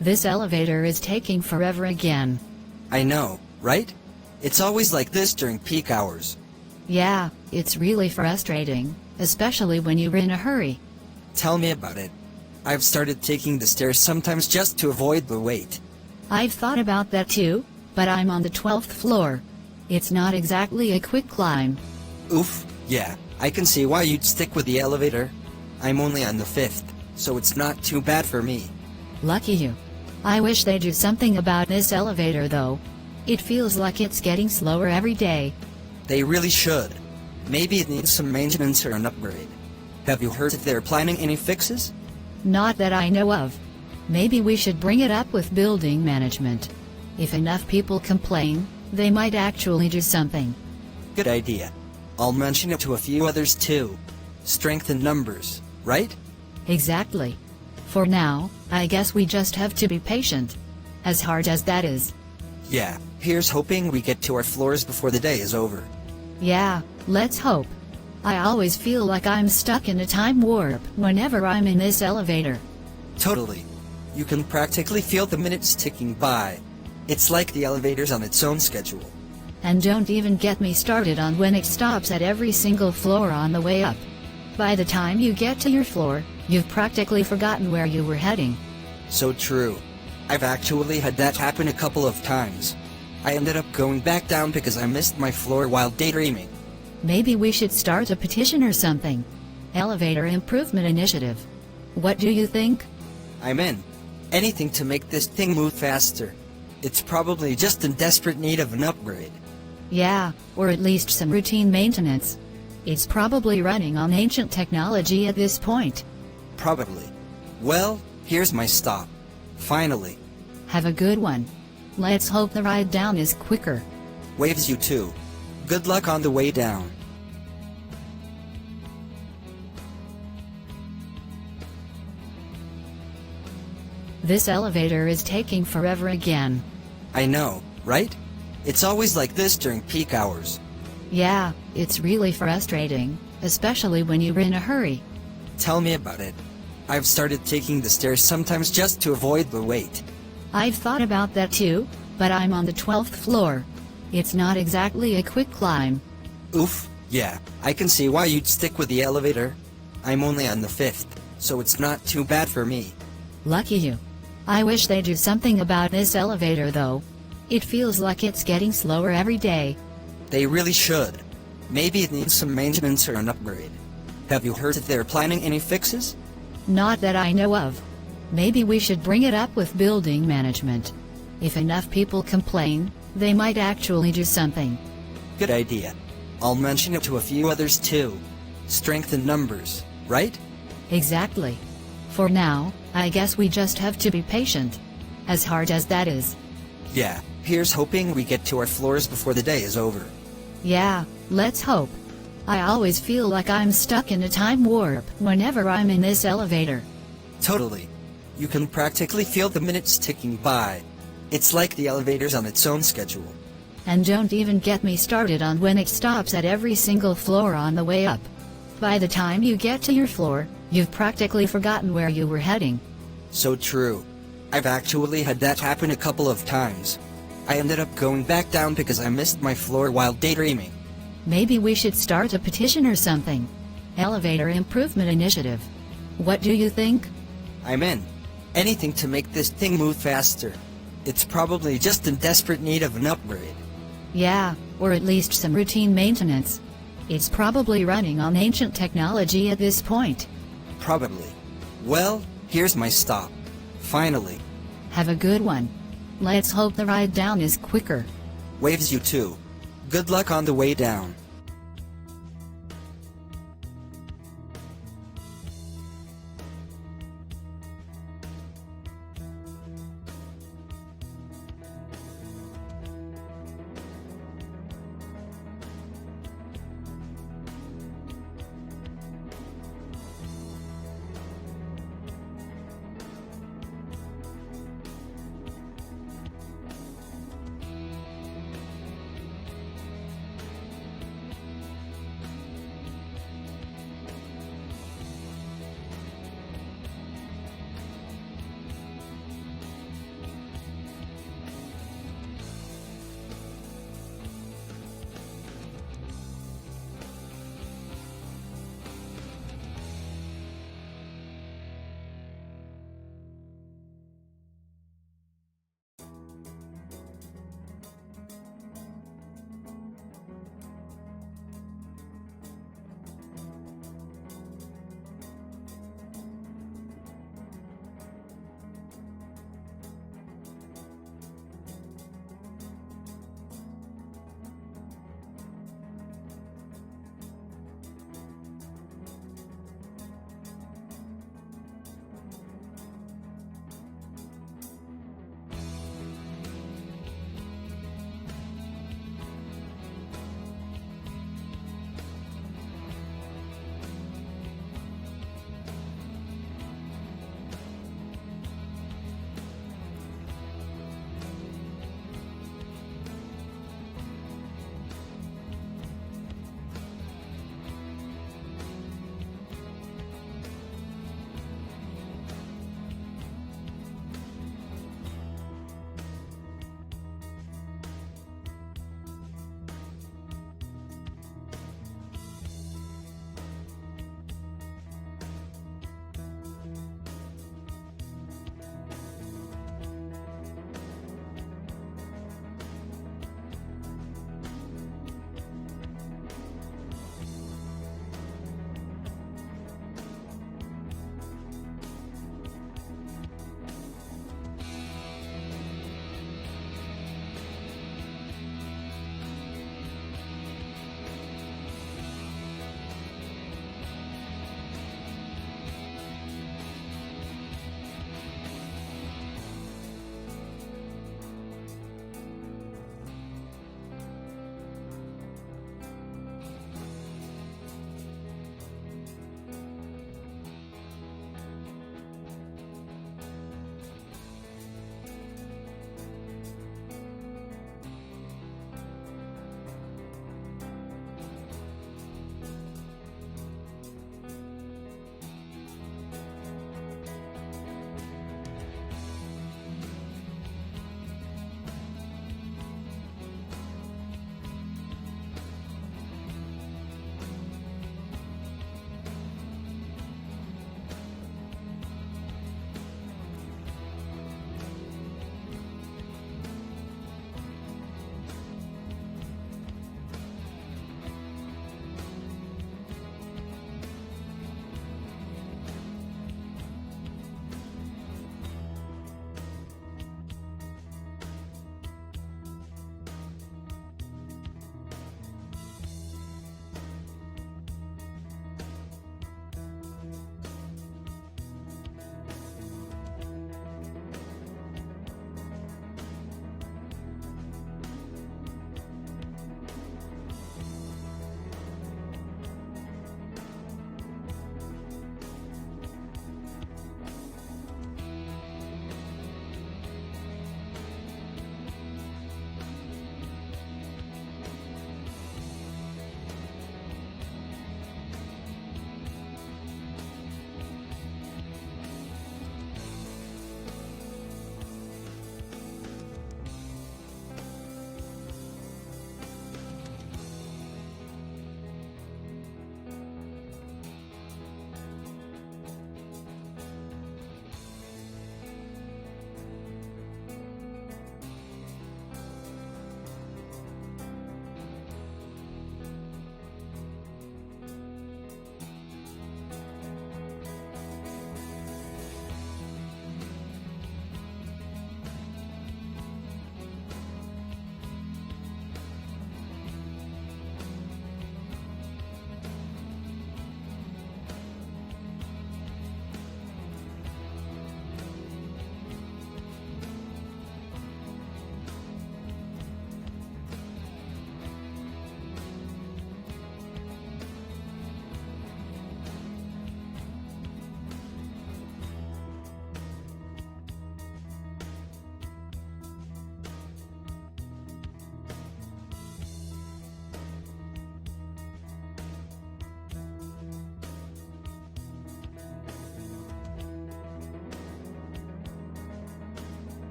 This elevator is taking forever again. I know, right? It's always like this during peak hours. Yeah, it's really frustrating, especially when you're in a hurry. Tell me about it. I've started taking the stairs sometimes just to avoid the wait. I've thought about that too, but I'm on the 12th floor. It's not exactly a quick climb. Oof, yeah, I can see why you'd stick with the elevator. I'm only on the 5th, so it's not too bad for me. Lucky you. I wish they'd do something about this elevator though. It feels like it's getting slower every day. They really should. Maybe it needs some maintenance or an upgrade. Have you heard if they're planning any fixes? Not that I know of. Maybe we should bring it up with building management. If enough people complain, they might actually do something. Good idea. I'll mention it to a few others too. Strength in numbers, right? Exactly. For now, I guess we just have to be patient. As hard as that is. Yeah, here's hoping we get to our floors before the day is over. Yeah, let's hope. I always feel like I'm stuck in a time warp whenever I'm in this elevator. Totally. You can practically feel the minutes ticking by. It's like the elevator's on its own schedule. And don't even get me started on when it stops at every single floor on the way up. By the time you get to your floor, you've practically forgotten where you were heading. So true. I've actually had that happen a couple of times. I ended up going back down because I missed my floor while daydreaming. Maybe we should start a petition or something. Elevator Improvement Initiative. What do you think? I'm in. Anything to make this thing move faster. It's probably just in desperate need of an upgrade. Yeah, or at least some routine maintenance. It's probably running on ancient technology at this point. Probably. Well, here's my stop. Finally. Have a good one. Let's hope the ride down is quicker. Waves you too. Good luck on the way down. This elevator is taking forever again. I know, right? It's always like this during peak hours. Yeah, it's really frustrating, especially when you're in a hurry. Tell me about it. I've started taking the stairs sometimes just to avoid the wait. I've thought about that too, but I'm on the 12th floor. It's not exactly a quick climb. Oof, yeah, I can see why you'd stick with the elevator. I'm only on the 5th, so it's not too bad for me. Lucky you. I wish they'd do something about this elevator though. It feels like it's getting slower every day. They really should. Maybe it needs some maintenance or an upgrade. Have you heard if they're planning any fixes? Not that I know of. Maybe we should bring it up with building management. If enough people complain, they might actually do something. Good idea. I'll mention it to a few others too. Strength in numbers, right? Exactly. For now, I guess we just have to be patient. As hard as that is. Yeah, here's hoping we get to our floors before the day is over. Yeah, let's hope. I always feel like I'm stuck in a time warp whenever I'm in this elevator. Totally. You can practically feel the minutes ticking by. It's like the elevator's on its own schedule. And don't even get me started on when it stops at every single floor on the way up. By the time you get to your floor, you've practically forgotten where you were heading. So true. I've actually had that happen a couple of times. I ended up going back down because I missed my floor while daydreaming. Maybe we should start a petition or something. Elevator Improvement Initiative. What do you think? I'm in. Anything to make this thing move faster. It's probably just in desperate need of an upgrade. Yeah, or at least some routine maintenance. It's probably running on ancient technology at this point. Probably. Well, here's my stop. Finally. Have a good one. Let's hope the ride down is quicker. Waves you too. Good luck on the way down.